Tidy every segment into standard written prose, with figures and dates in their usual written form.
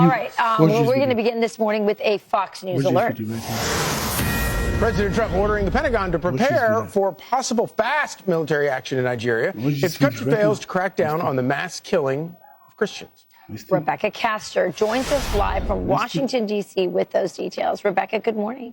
All right. Well, we're going to begin this morning with a Fox News alert. President Trump ordering the Pentagon to prepare for possible fast military action in Nigeria if the country fails to crack down on the mass killing of Christians. Rebecca Castor joins us live from Washington, D.C. with those details. Rebecca, good morning.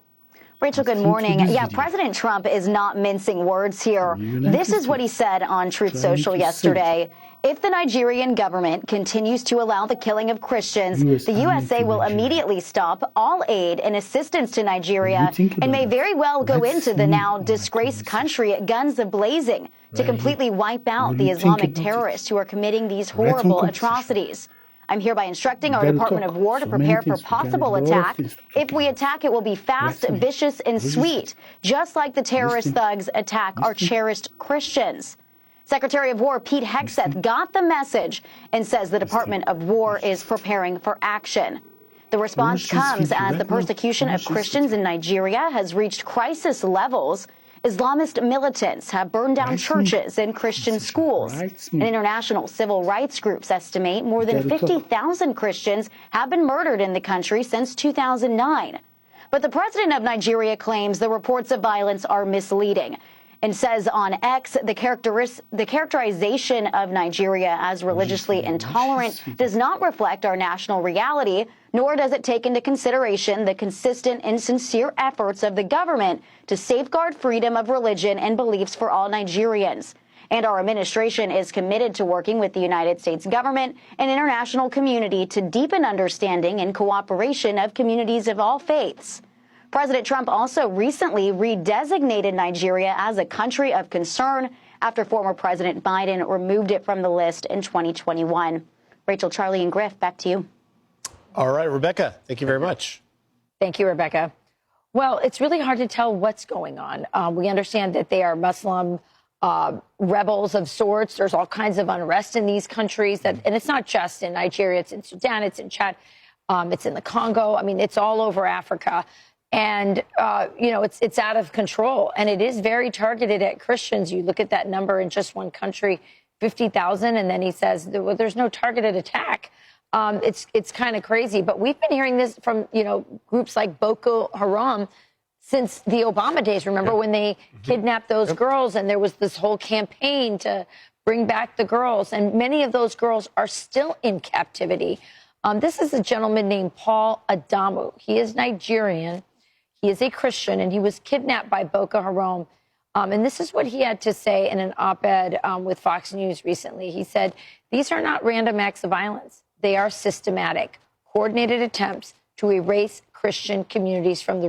Rachel, good morning. Yeah, President Trump is not mincing words here. This is what he said on Truth Social yesterday. If the Nigerian government continues to allow the killing of Christians, the USA will immediately stop all aid and assistance to Nigeria and may very well go into the now disgraced country at guns a-blazing to completely wipe out the Islamic terrorists who are committing these horrible atrocities. I'm hereby instructing our Department of War to prepare for possible attack. If we attack, it will be fast, vicious, and sweet, just like the terrorist thugs attack our cherished Christians. Secretary of War Pete Hegseth got the message and says the Department of War is preparing for action. The response comes as the persecution of Christians in Nigeria has reached crisis levels. Islamist militants have burned down churches and Christian schools. And international civil rights groups estimate more than 50,000 Christians have been murdered in the country since 2009. But the president of Nigeria claims the reports of violence are misleading and says on X the characterization of Nigeria as religiously intolerant does not reflect our national reality, nor does it take into consideration the consistent and sincere efforts of the government to safeguard freedom of religion and beliefs for all Nigerians. And our administration is committed to working with the United States government and international community to deepen understanding and cooperation of communities of all faiths. President Trump also recently redesignated Nigeria as a country of concern after former President Biden removed it from the list in 2021. Rachel, Charlie, and Griff, back to you. All right, Rebecca, thank you very much. Thank you, Rebecca. Well, it's really hard to tell what's going on. We understand that they are Muslim rebels of sorts. There's all kinds of unrest in these countries, and it's not just in Nigeria. It's in Sudan, it's in Chad, it's in the Congo. I mean, it's all over Africa. And, it's out of control, and it is very targeted at Christians. You look at that number in just one country, 50,000, and then he says, well, there's no targeted attack. It's kind of crazy. But we've been hearing this from, groups like Boko Haram since the Obama days. Remember when they kidnapped those girls, and there was this whole campaign to bring back the girls, and many of those girls are still in captivity. This is a gentleman named Paul Adamu. He is Nigerian. He is a Christian, and he was kidnapped by Boko Haram. And this is what he had to say in an op-ed with Fox News recently. He said, these are not random acts of violence. They are systematic, coordinated attempts to erase Christian communities from the